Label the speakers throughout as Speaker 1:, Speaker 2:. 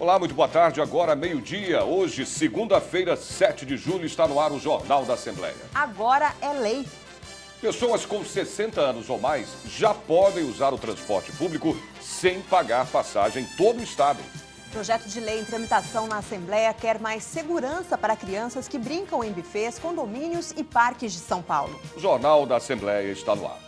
Speaker 1: Olá, muito boa tarde. Agora meio-dia. Hoje, segunda-feira, 7 de julho, está no ar o Jornal da Assembleia.
Speaker 2: Agora é lei.
Speaker 1: Pessoas com 60 anos ou mais já podem usar o transporte público sem pagar passagem em todo o estado.
Speaker 2: Projeto de lei em tramitação na Assembleia quer mais segurança para crianças que brincam em bufês, condomínios e parques de São Paulo.
Speaker 1: O Jornal da Assembleia está no ar.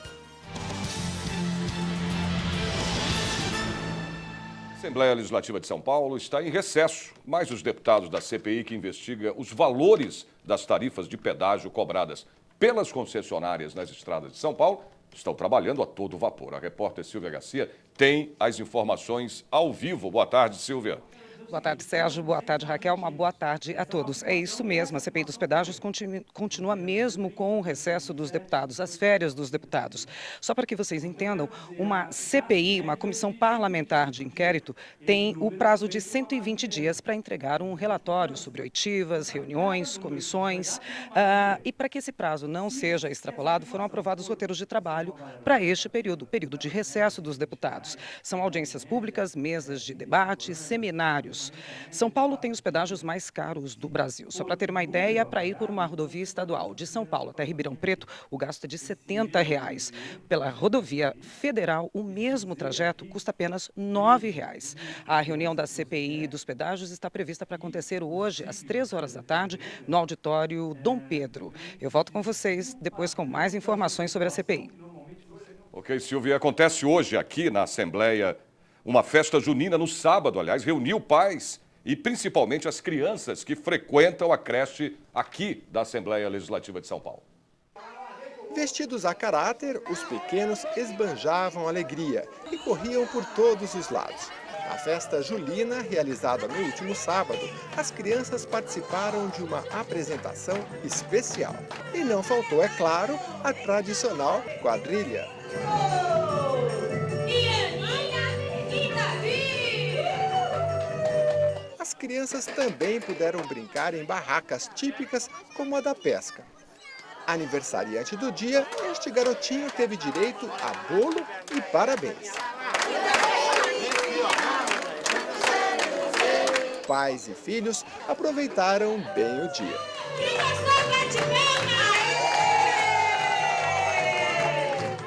Speaker 1: A Assembleia Legislativa de São Paulo está em recesso, mas os deputados da CPI que investiga os valores das tarifas de pedágio cobradas pelas concessionárias nas estradas de São Paulo estão trabalhando a todo vapor. A repórter Silvia Garcia tem as informações ao vivo. Boa tarde, Silvia.
Speaker 3: Boa tarde, Sérgio. Boa tarde, Raquel. Uma boa tarde a todos. É isso mesmo, a CPI dos pedágios continua mesmo com o recesso dos deputados, as férias dos deputados. Só para que vocês entendam, uma CPI, uma comissão parlamentar de inquérito, tem o prazo de 120 dias para entregar um relatório sobre oitivas, reuniões, comissões. E para que esse prazo não seja extrapolado, foram aprovados roteiros de trabalho para este período, o período de recesso dos deputados. São audiências públicas, mesas de debate, seminários. São Paulo tem os pedágios mais caros do Brasil. Só para ter uma ideia, para ir por uma rodovia estadual de São Paulo até Ribeirão Preto, o gasto é de R$ 70. Pela rodovia federal, o mesmo trajeto custa apenas R$ 9. A reunião da CPI dos pedágios está prevista para acontecer hoje, às 3 horas da tarde, no auditório Dom Pedro. Eu volto com vocês depois com mais informações sobre a CPI.
Speaker 1: Ok, Silvia. Acontece hoje aqui na Assembleia uma festa junina no sábado, aliás, reuniu pais e principalmente as crianças que frequentam a creche aqui da Assembleia Legislativa de São Paulo.
Speaker 4: Vestidos a caráter, os pequenos esbanjavam alegria e corriam por todos os lados. Na festa julina, realizada no último sábado, as crianças participaram de uma apresentação especial. E não faltou, é claro, a tradicional quadrilha. As crianças também puderam brincar em barracas típicas como a da pesca. Aniversariante do dia, este garotinho teve direito a bolo e parabéns. Pais e filhos aproveitaram bem o dia.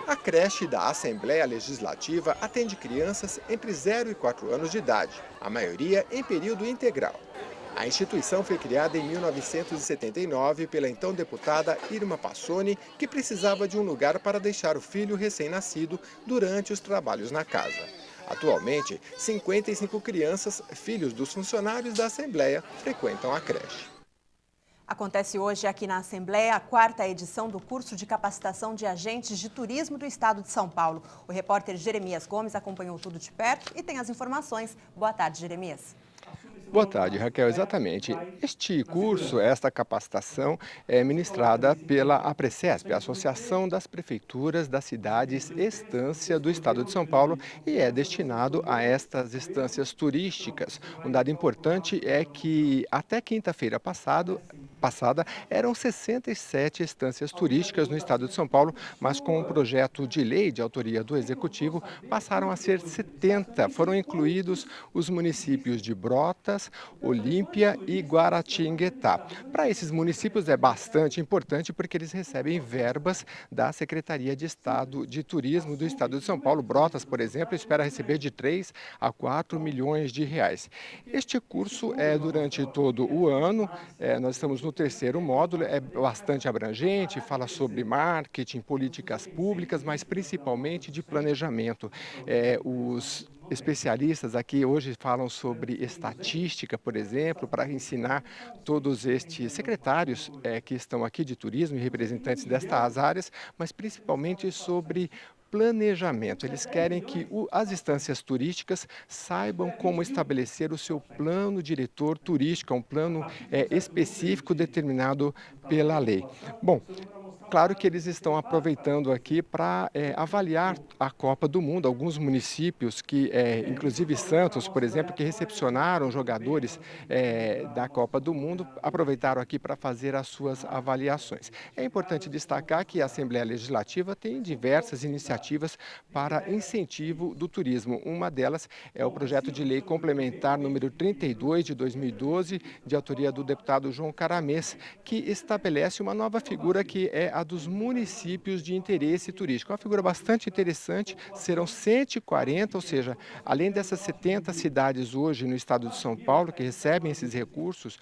Speaker 4: A creche da Assembleia Legislativa atende crianças entre 0 e 4 anos de idade, a maioria em período integral. A instituição foi criada em 1979 pela então deputada Irma Passoni, que precisava de um lugar para deixar o filho recém-nascido durante os trabalhos na casa. Atualmente, 55 crianças, filhos dos funcionários da Assembleia, frequentam a creche.
Speaker 2: Acontece hoje aqui na Assembleia a 4ª edição do curso de capacitação de agentes de turismo do estado de São Paulo. O repórter Jeremias Gomes acompanhou tudo de perto e tem as informações. Boa tarde, Jeremias.
Speaker 4: Boa tarde, Raquel. Exatamente. Este curso, esta capacitação é ministrada pela APRECESP, a Associação das Prefeituras das Cidades Estância do Estado de São Paulo, e é destinado a estas estâncias turísticas. Um dado importante é que até quinta-feira passada eram 67 estâncias turísticas no estado de São Paulo, mas com um projeto de lei de autoria do Executivo passaram a ser 70. Foram incluídos os municípios de Brotas, Olímpia e Guaratinguetá. Para esses municípios é bastante importante porque eles recebem verbas da Secretaria de Estado de Turismo do Estado de São Paulo. Brotas, por exemplo, espera receber de 3 a 4 milhões de reais. Este curso é durante todo o ano, nós estamos no 3º módulo, é bastante abrangente, fala sobre marketing, políticas públicas, mas principalmente de planejamento. Os especialistas aqui hoje falam sobre estatística, por exemplo, para ensinar todos estes secretários que estão aqui de turismo e representantes destas áreas, mas principalmente sobre planejamento. Eles querem que as instâncias turísticas saibam como estabelecer o seu plano diretor turístico, um plano específico determinado pela lei. Bom, claro que eles estão aproveitando aqui para avaliar a Copa do Mundo. Alguns municípios que, inclusive Santos, por exemplo, que recepcionaram jogadores da Copa do Mundo, aproveitaram aqui para fazer as suas avaliações. É importante destacar que a Assembleia Legislativa tem diversas iniciativas para incentivo do turismo. Uma delas é o projeto de lei complementar número 32 de 2012, de autoria do deputado João Caramês, que estabelece uma nova figura que é a dos municípios de interesse turístico. Uma figura bastante interessante, serão 140, ou seja, além dessas 70 cidades hoje no estado de São Paulo que recebem esses recursos,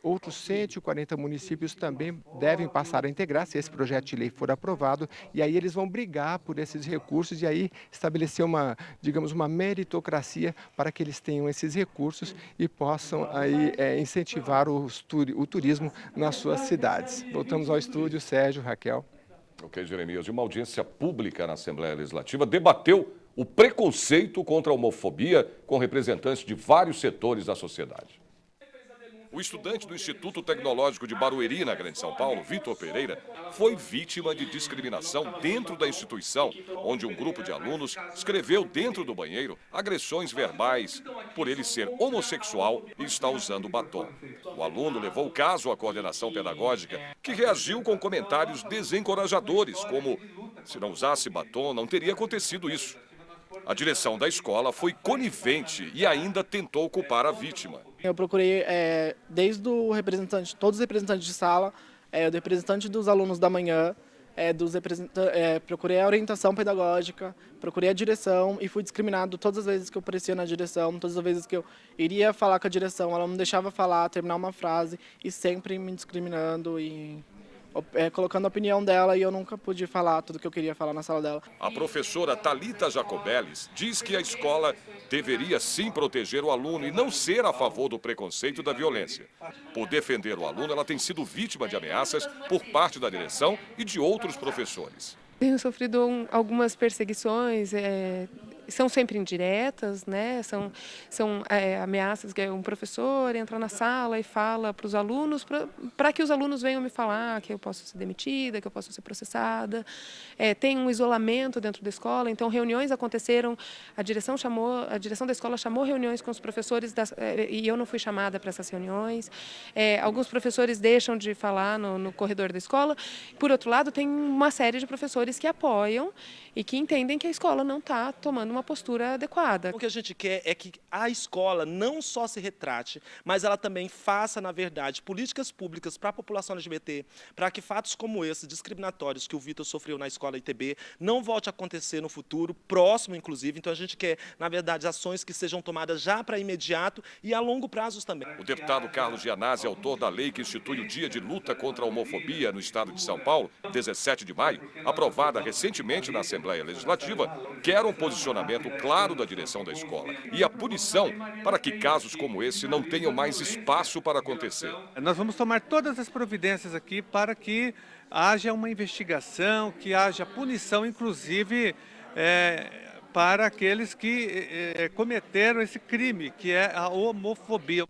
Speaker 4: outros 140 municípios também devem passar a integrar, se esse projeto de lei for aprovado, e aí eles vão brigar por esses recursos e aí estabelecer uma, digamos, uma meritocracia para que eles tenham esses recursos e possam aí incentivar o turismo nas suas cidades. Voltamos ao estúdio, Sérgio, Raquel.
Speaker 1: Ok, Jeremias. E uma audiência pública na Assembleia Legislativa debateu o preconceito contra a homofobia com representantes de vários setores da sociedade. O estudante do Instituto Tecnológico de Barueri, na Grande São Paulo, Vitor Pereira, foi vítima de discriminação dentro da instituição, onde um grupo de alunos escreveu dentro do banheiro agressões verbais por ele ser homossexual e estar usando batom. O aluno levou o caso à coordenação pedagógica, que reagiu com comentários desencorajadores, como: se não usasse batom, não teria acontecido isso. A direção da escola foi conivente e ainda tentou culpar a vítima.
Speaker 5: Eu procurei desde o representante, todos os representantes de sala, o representante dos alunos da manhã, procurei a orientação pedagógica, procurei a direção e fui discriminado todas as vezes que eu aparecia na direção, todas as vezes que eu iria falar com a direção, ela não me deixava falar, terminar uma frase e sempre me discriminando e colocando a opinião dela, e eu nunca pude falar tudo que eu queria falar na sala dela.
Speaker 1: A professora Thalita Jacobellis diz que a escola deveria sim proteger o aluno e não ser a favor do preconceito e da violência. Por defender o aluno, ela tem sido vítima de ameaças por parte da direção e de outros professores.
Speaker 6: Tenho sofrido algumas perseguições, são sempre indiretas, né? São ameaças que um professor entra na sala e fala para os alunos, para que os alunos venham me falar que eu posso ser demitida, que eu posso ser processada. Tem um isolamento dentro da escola, então reuniões aconteceram, a direção da escola chamou reuniões com os professores e eu não fui chamada para essas reuniões. Alguns professores deixam de falar no corredor da escola. Por outro lado, tem uma série de professores que apoiam e que entendem que a escola não está tomando uma postura adequada.
Speaker 7: O que a gente quer é que a escola não só se retrate, mas ela também faça, na verdade, políticas públicas para a população LGBT, para que fatos como esses, discriminatórios, que o Vitor sofreu na escola ITB, não volte a acontecer no futuro, próximo inclusive. Então a gente quer, na verdade, ações que sejam tomadas já para imediato e a longo prazo também.
Speaker 1: O deputado Carlos Gianazzi, autor da lei que institui o Dia de Luta contra a Homofobia no estado de São Paulo, 17 de maio, aprovada recentemente na Assembleia Legislativa, quer um posicionamento claro da direção da escola e a punição para que casos como esse não tenham mais espaço para acontecer.
Speaker 8: Nós vamos tomar todas as providências aqui para que haja uma investigação, que haja punição, inclusive para aqueles que cometeram esse crime, que é a homofobia.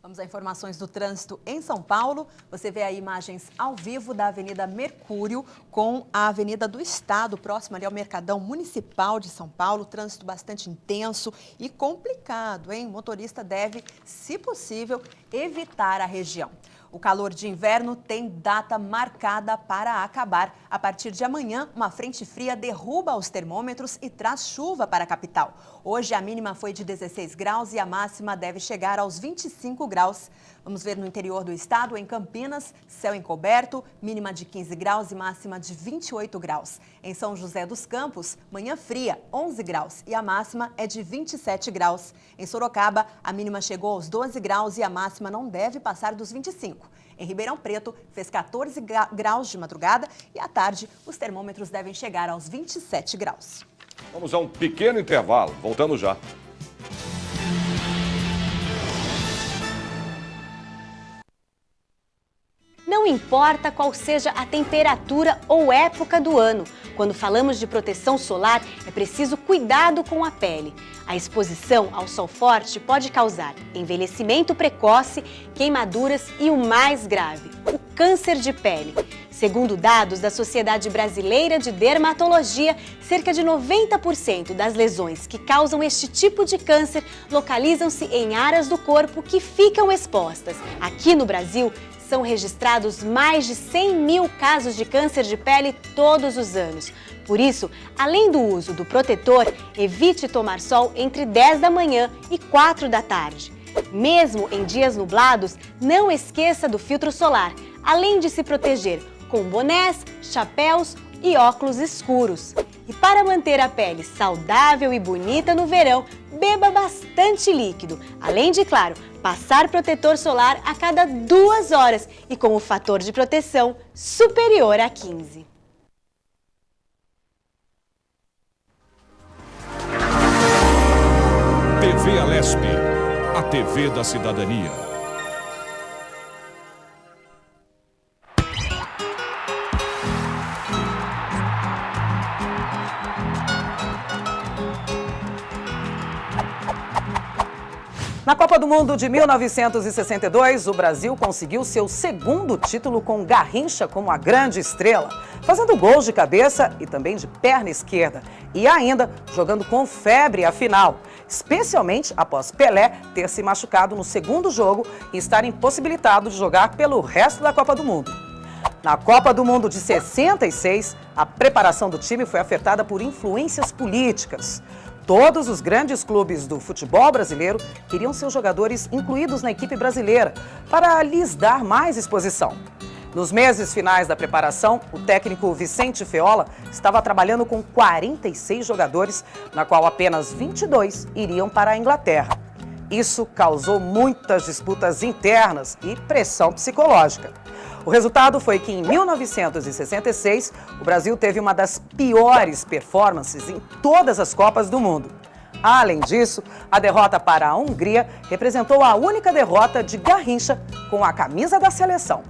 Speaker 2: Vamos a informações do trânsito em São Paulo. Você vê aí imagens ao vivo da Avenida Mercúrio com a Avenida do Estado, próximo ali ao Mercadão Municipal de São Paulo. Trânsito bastante intenso e complicado, hein? O motorista deve, se possível, evitar a região. O calor de inverno tem data marcada para acabar. A partir de amanhã, uma frente fria derruba os termômetros e traz chuva para a capital. Hoje, a mínima foi de 16 graus e a máxima deve chegar aos 25 graus. Vamos ver no interior do estado, em Campinas, céu encoberto, mínima de 15 graus e máxima de 28 graus. Em São José dos Campos, manhã fria, 11 graus e a máxima é de 27 graus. Em Sorocaba, a mínima chegou aos 12 graus e a máxima não deve passar dos 25. Em Ribeirão Preto, fez 14 graus de madrugada e à tarde os termômetros devem chegar aos 27 graus.
Speaker 1: Vamos a um pequeno intervalo, voltamos já.
Speaker 9: Não importa qual seja a temperatura ou época do ano, quando falamos de proteção solar, é preciso cuidado com a pele. A exposição ao sol forte pode causar envelhecimento precoce, queimaduras e o mais grave, o câncer de pele. Segundo dados da Sociedade Brasileira de Dermatologia, cerca de 90% das lesões que causam este tipo de câncer localizam-se em áreas do corpo que ficam expostas. Aqui no Brasil, são registrados mais de 100 mil casos de câncer de pele todos os anos. Por isso, além do uso do protetor, evite tomar sol entre 10 da manhã e 4 da tarde. Mesmo em dias nublados, não esqueça do filtro solar, além de se proteger com bonés, chapéus e óculos escuros. E para manter a pele saudável e bonita no verão, beba bastante líquido. Além de, claro, passar protetor solar a cada 2 horas e com o fator de proteção superior a 15.
Speaker 1: TV Alesp, a TV da cidadania.
Speaker 3: Na Copa do Mundo de 1962, o Brasil conseguiu seu segundo título com Garrincha como a grande estrela, fazendo gols de cabeça e também de perna esquerda. E ainda jogando com febre a final, especialmente após Pelé ter se machucado no segundo jogo e estar impossibilitado de jogar pelo resto da Copa do Mundo. Na Copa do Mundo de 66, a preparação do time foi afetada por influências políticas. Todos os grandes clubes do futebol brasileiro queriam seus jogadores incluídos na equipe brasileira para lhes dar mais exposição. Nos meses finais da preparação, o técnico Vicente Feola estava trabalhando com 46 jogadores, na qual apenas 22 iriam para a Inglaterra. Isso causou muitas disputas internas e pressão psicológica. O resultado foi que em 1966, o Brasil teve uma das piores performances em todas as Copas do Mundo. Além disso, a derrota para a Hungria representou a única derrota de Garrincha com a camisa da seleção.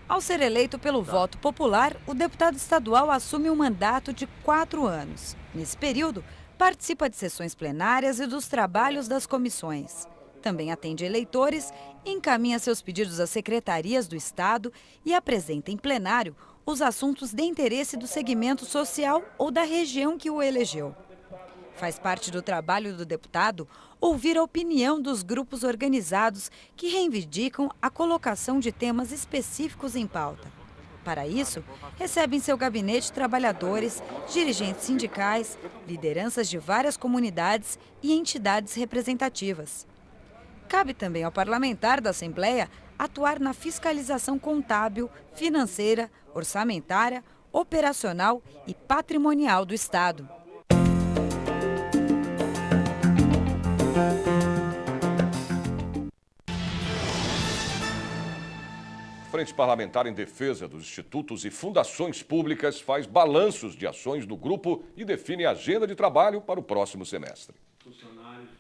Speaker 10: Ao ser eleito pelo voto popular, o deputado estadual assume um mandato de 4 anos. Nesse período, participa de sessões plenárias e dos trabalhos das comissões. Também atende eleitores, encaminha seus pedidos às secretarias do Estado e apresenta em plenário os assuntos de interesse do segmento social ou da região que o elegeu. Faz parte do trabalho do deputado ouvir a opinião dos grupos organizados que reivindicam a colocação de temas específicos em pauta. Para isso, recebe em seu gabinete trabalhadores, dirigentes sindicais, lideranças de várias comunidades e entidades representativas. Cabe também ao parlamentar da Assembleia atuar na fiscalização contábil, financeira, orçamentária, operacional e patrimonial do Estado.
Speaker 1: Frente Parlamentar em Defesa dos Institutos e Fundações Públicas faz balanços de ações do grupo e define a agenda de trabalho para o próximo semestre.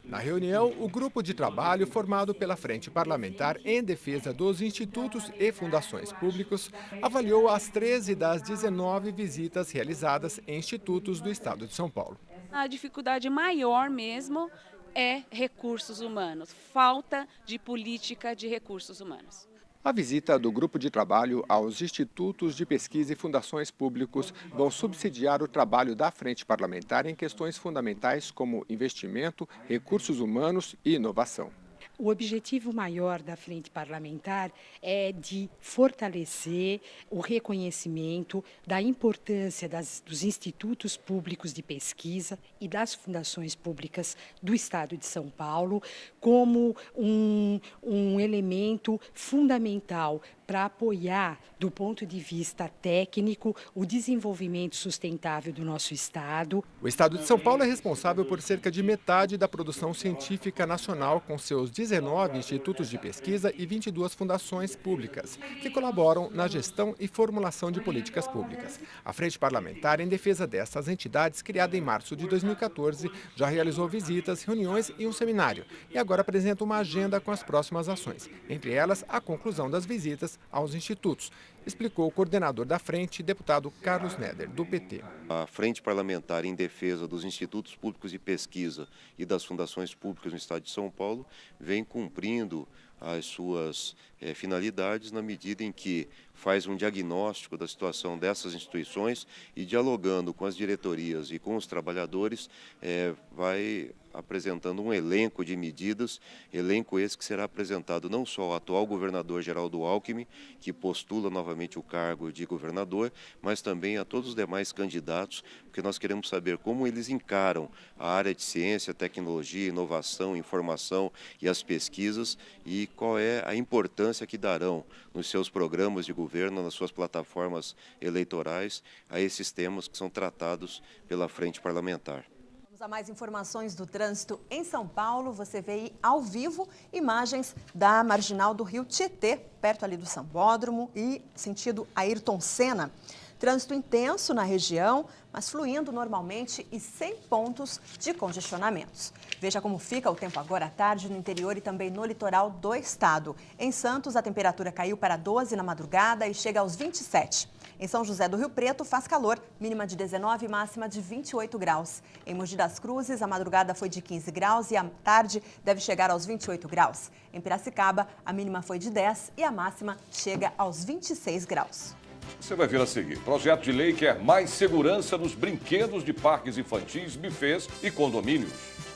Speaker 4: Na reunião, o grupo de trabalho formado pela Frente Parlamentar em Defesa dos Institutos e Fundações Públicos avaliou as 13 das 19 visitas realizadas em institutos do Estado de São Paulo.
Speaker 11: A dificuldade maior mesmo é recursos humanos, falta de política de recursos humanos.
Speaker 4: A visita do grupo de trabalho aos institutos de pesquisa e fundações públicos vão subsidiar o trabalho da Frente Parlamentar em questões fundamentais como investimento, recursos humanos e inovação.
Speaker 12: O objetivo maior da Frente Parlamentar é de fortalecer o reconhecimento da importância dos institutos públicos de pesquisa e das fundações públicas do Estado de São Paulo como um elemento fundamental para apoiar, do ponto de vista técnico, o desenvolvimento sustentável do nosso Estado.
Speaker 4: O Estado de São Paulo é responsável por cerca de metade da produção científica nacional, com seus 19 institutos de pesquisa e 22 fundações públicas, que colaboram na gestão e formulação de políticas públicas. A Frente Parlamentar, em defesa dessas entidades, criada em março de 2014, já realizou visitas, reuniões e um seminário, e agora apresenta uma agenda com as próximas ações, entre elas a conclusão das visitas aos institutos, explicou o coordenador da frente, deputado Carlos Neder, do PT.
Speaker 13: A Frente Parlamentar em defesa dos institutos públicos de pesquisa e das fundações públicas no Estado de São Paulo vem cumprindo as suas finalidades na medida em que faz um diagnóstico da situação dessas instituições e, dialogando com as diretorias e com os trabalhadores, vai apresentando um elenco de medidas, elenco esse que será apresentado não só ao atual governador Geraldo Alckmin, que postula novamente o cargo de governador, mas também a todos os demais candidatos, porque nós queremos saber como eles encaram a área de ciência, tecnologia, inovação, informação e as pesquisas e qual é a importância que darão nos seus programas de governo, nas suas plataformas eleitorais, a esses temas que são tratados pela Frente Parlamentar.
Speaker 2: Vamos a mais informações do trânsito em São Paulo. Você vê aí ao vivo imagens da marginal do Rio Tietê, perto ali do Sambódromo e sentido Ayrton Senna. Trânsito intenso na região, mas fluindo normalmente e sem pontos de congestionamentos. Veja como fica o tempo agora à tarde no interior e também no litoral do estado. Em Santos, a temperatura caiu para 12 na madrugada e chega aos 27. Em São José do Rio Preto, faz calor, mínima de 19 e máxima de 28 graus. Em Mogi das Cruzes, a madrugada foi de 15 graus e a tarde deve chegar aos 28 graus. Em Piracicaba, a mínima foi de 10 e a máxima chega aos 26 graus.
Speaker 1: Você vai ver a seguir. Projeto de lei quer mais segurança nos brinquedos de parques infantis, bufês e condomínios.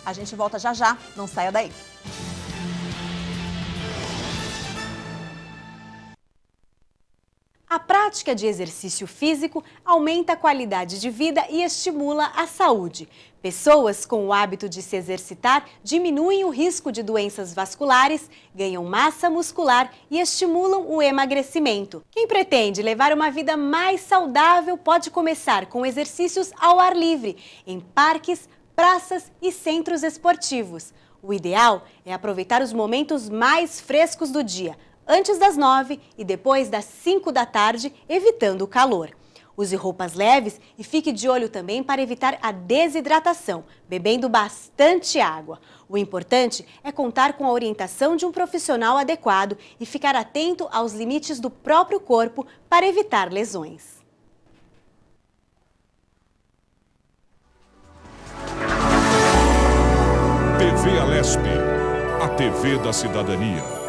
Speaker 2: A gente volta já já, não saia daí.
Speaker 9: A prática de exercício físico aumenta a qualidade de vida e estimula a saúde. Pessoas com o hábito de se exercitar diminuem o risco de doenças vasculares, ganham massa muscular e estimulam o emagrecimento. Quem pretende levar uma vida mais saudável pode começar com exercícios ao ar livre, em parques, praças e centros esportivos. O ideal é aproveitar os momentos mais frescos do dia, antes das 9 e depois das 5 da tarde, evitando o calor. Use roupas leves e fique de olho também para evitar a desidratação, bebendo bastante água. O importante é contar com a orientação de um profissional adequado e ficar atento aos limites do próprio corpo para evitar lesões.
Speaker 14: TV Alesp, a TV da cidadania.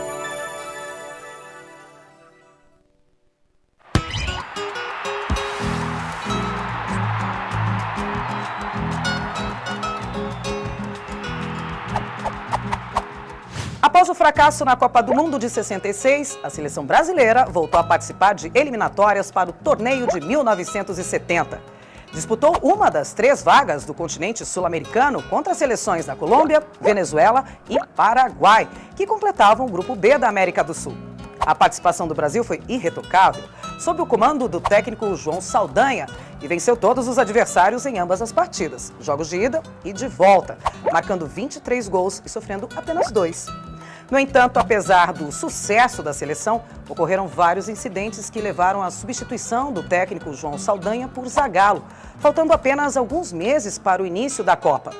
Speaker 3: Após o fracasso na Copa do Mundo de 66, a seleção brasileira voltou a participar de eliminatórias para o torneio de 1970. Disputou uma das 3 vagas do continente sul-americano contra as seleções da Colômbia, Venezuela e Paraguai, que completavam o grupo B da América do Sul. A participação do Brasil foi irretocável, sob o comando do técnico João Saldanha, e venceu todos os adversários em ambas as partidas, jogos de ida e de volta, marcando 23 gols e sofrendo apenas 2. No entanto, apesar do sucesso da seleção, ocorreram vários incidentes que levaram à substituição do técnico João Saldanha por Zagallo, faltando apenas alguns meses para o início da Copa.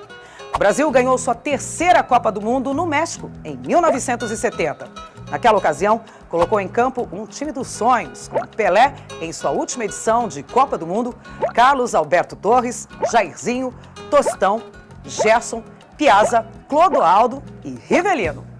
Speaker 3: O Brasil ganhou sua 3ª Copa do Mundo no México, em 1970. Naquela ocasião, colocou em campo um time dos sonhos, com Pelé em sua última edição de Copa do Mundo, Carlos Alberto Torres, Jairzinho, Tostão, Gerson, Piazza, Clodoaldo e Rivelino.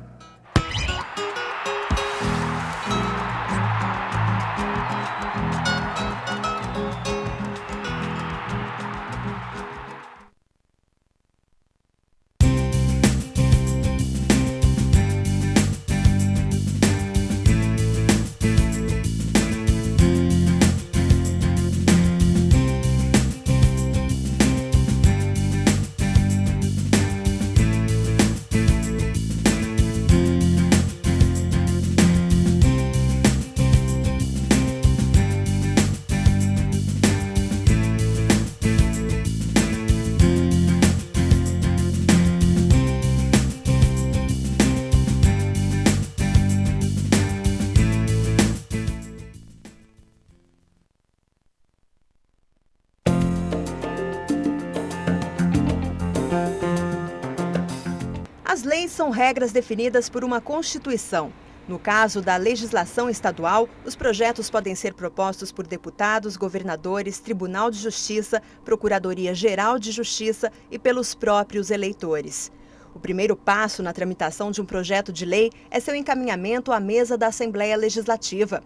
Speaker 2: As leis são regras definidas por uma Constituição. No caso da legislação estadual, os projetos podem ser propostos por deputados, governadores, Tribunal de Justiça, Procuradoria-Geral de Justiça e pelos próprios eleitores. O primeiro passo na tramitação de um projeto de lei é seu encaminhamento à mesa da Assembleia Legislativa.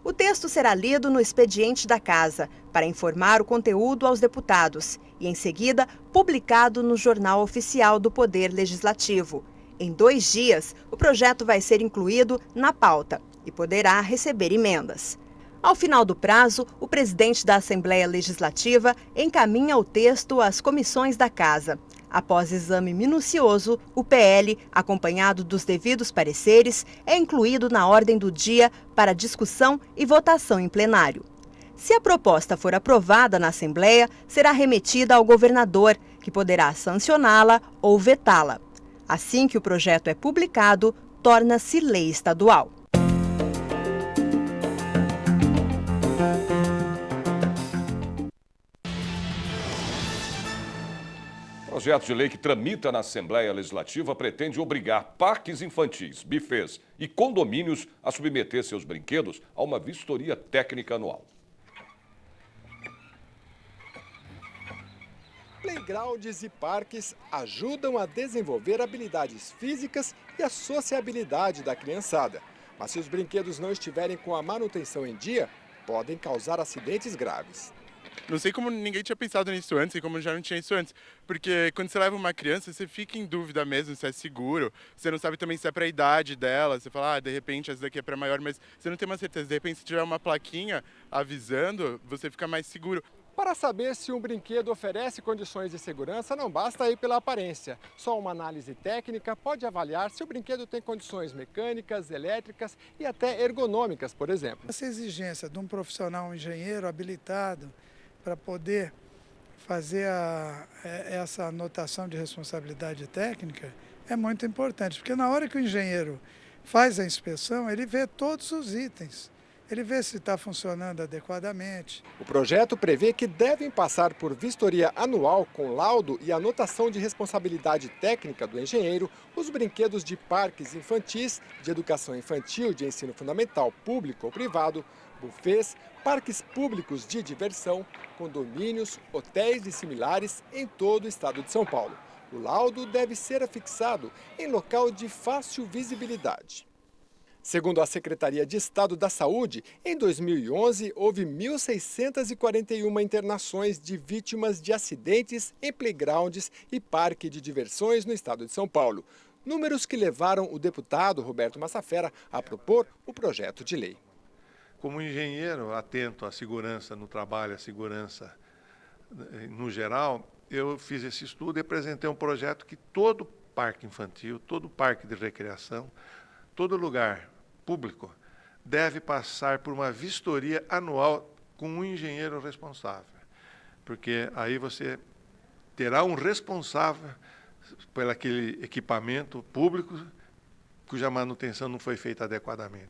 Speaker 2: O texto será lido no expediente da Casa, para informar o conteúdo aos deputados, e, em seguida, publicado no Jornal Oficial do Poder Legislativo. Em 2 dias, o projeto vai ser incluído na pauta e poderá receber emendas. Ao final do prazo, o presidente da Assembleia Legislativa encaminha o texto às comissões da Casa. Após exame minucioso, o PL, acompanhado dos devidos pareceres, é incluído na ordem do dia para discussão e votação em plenário. Se a proposta for aprovada na Assembleia, será remetida ao governador, que poderá sancioná-la ou vetá-la. Assim que o projeto é publicado, torna-se lei estadual.
Speaker 1: O projeto de lei que tramita na Assembleia Legislativa pretende obrigar parques infantis, bufês e condomínios a submeter seus brinquedos a uma vistoria técnica anual.
Speaker 4: Playgrounds e parques ajudam a desenvolver habilidades físicas e a sociabilidade da criançada. Mas se os brinquedos não estiverem com a manutenção em dia, podem causar acidentes graves.
Speaker 15: Não sei como ninguém tinha pensado nisso antes e como já não tinha isso antes. Porque quando você leva uma criança, você fica em dúvida mesmo se é seguro. Você não sabe também se é para a idade dela. Você fala, de repente essa daqui é para maior, mas você não tem uma certeza. De repente, se tiver uma plaquinha avisando, você fica mais seguro.
Speaker 4: Para saber se um brinquedo oferece condições de segurança, não basta ir pela aparência. Só uma análise técnica pode avaliar se o brinquedo tem condições mecânicas, elétricas e até ergonômicas, por exemplo.
Speaker 16: Essa exigência de um profissional, um engenheiro habilitado para poder fazer essa anotação de responsabilidade técnica é muito importante, porque na hora que o engenheiro faz a inspeção, ele vê todos os itens. Ele vê se está funcionando adequadamente.
Speaker 4: O projeto prevê que devem passar por vistoria anual com laudo e anotação de responsabilidade técnica do engenheiro os brinquedos de parques infantis, de educação infantil, de ensino fundamental, público ou privado, bufês, parques públicos de diversão, condomínios, hotéis e similares em todo o estado de São Paulo. O laudo deve ser afixado em local de fácil visibilidade. Segundo a Secretaria de Estado da Saúde, em 2011 houve 1.641 internações de vítimas de acidentes em playgrounds e parque de diversões no estado de São Paulo. Números que levaram o deputado Roberto Massafera a propor o projeto de lei.
Speaker 17: Como engenheiro atento à segurança no trabalho, à segurança no geral, eu fiz esse estudo e apresentei um projeto que todo parque infantil, todo parque de recreação, todo lugar público deve passar por uma vistoria anual com um engenheiro responsável, porque aí você terá um responsável por aquele equipamento público cuja manutenção não foi feita adequadamente.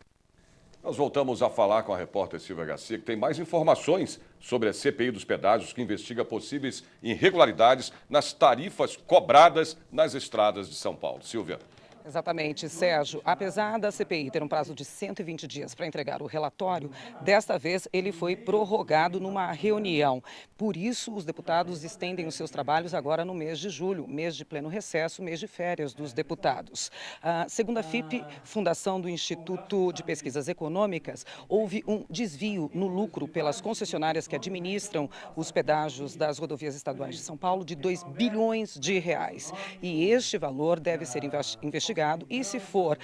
Speaker 1: Nós voltamos a falar com a repórter Silvia Garcia, que tem mais informações sobre a CPI dos pedágios, que investiga possíveis irregularidades nas tarifas cobradas nas estradas de São Paulo. Silvia.
Speaker 3: Exatamente, Sérgio. Apesar da CPI ter um prazo de 120 dias para entregar o relatório, desta vez ele foi prorrogado numa reunião. Por isso, os deputados estendem os seus trabalhos agora no mês de julho, mês de pleno recesso, mês de férias dos deputados. Segundo a FIP, Fundação do Instituto de Pesquisas Econômicas, houve um desvio no lucro pelas concessionárias que administram os pedágios das rodovias estaduais de São Paulo de R$ 2 bilhões. E este valor deve ser investigado e, se for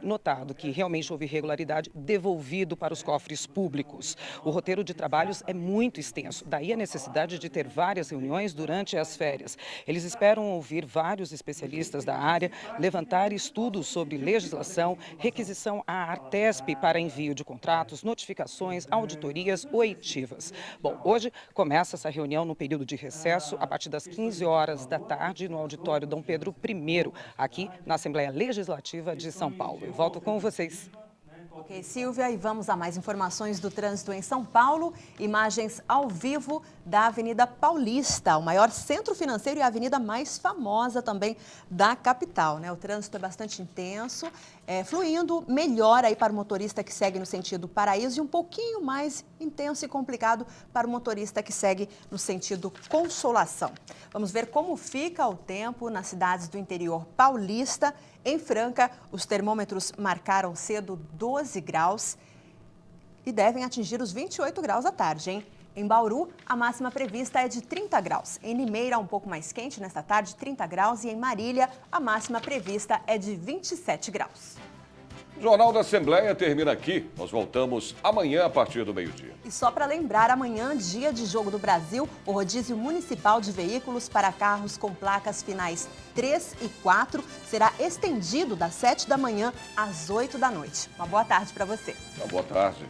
Speaker 3: notado que realmente houve irregularidade, devolvido para os cofres públicos. O roteiro de trabalhos é muito extenso, daí a necessidade de ter várias reuniões durante as férias. Eles esperam ouvir vários especialistas da área, levantar estudos sobre legislação, requisição à Artesp para envio de contratos, notificações, auditorias oitivas. Bom, hoje começa essa reunião no período de recesso, a partir das 15 horas da tarde, no auditório Dom Pedro I, aqui na Assembleia Legislativa de São Paulo. Eu volto com vocês.
Speaker 2: Ok, Silvia, e vamos a mais informações do trânsito em São Paulo. Imagens ao vivo da Avenida Paulista, o maior centro financeiro e a avenida mais famosa também da capital, né? O trânsito é bastante intenso, fluindo melhor aí para o motorista que segue no sentido Paraíso e um pouquinho mais intenso e complicado para o motorista que segue no sentido Consolação. Vamos ver como fica o tempo nas cidades do interior paulista. Em Franca, os termômetros marcaram cedo 12 graus e devem atingir os 28 graus à tarde, hein? Em Bauru, a máxima prevista é de 30 graus. Em Limeira, um pouco mais quente nesta tarde, 30 graus. E em Marília, a máxima prevista é de 27 graus.
Speaker 1: O Jornal da Assembleia termina aqui. Nós voltamos amanhã a partir do meio-dia.
Speaker 2: E só para lembrar, amanhã, dia de Jogo do Brasil, o rodízio municipal de veículos para carros com placas finais 3 e 4 será estendido das 7 da manhã às 8 da noite. Uma boa tarde para você.
Speaker 1: Uma boa tarde.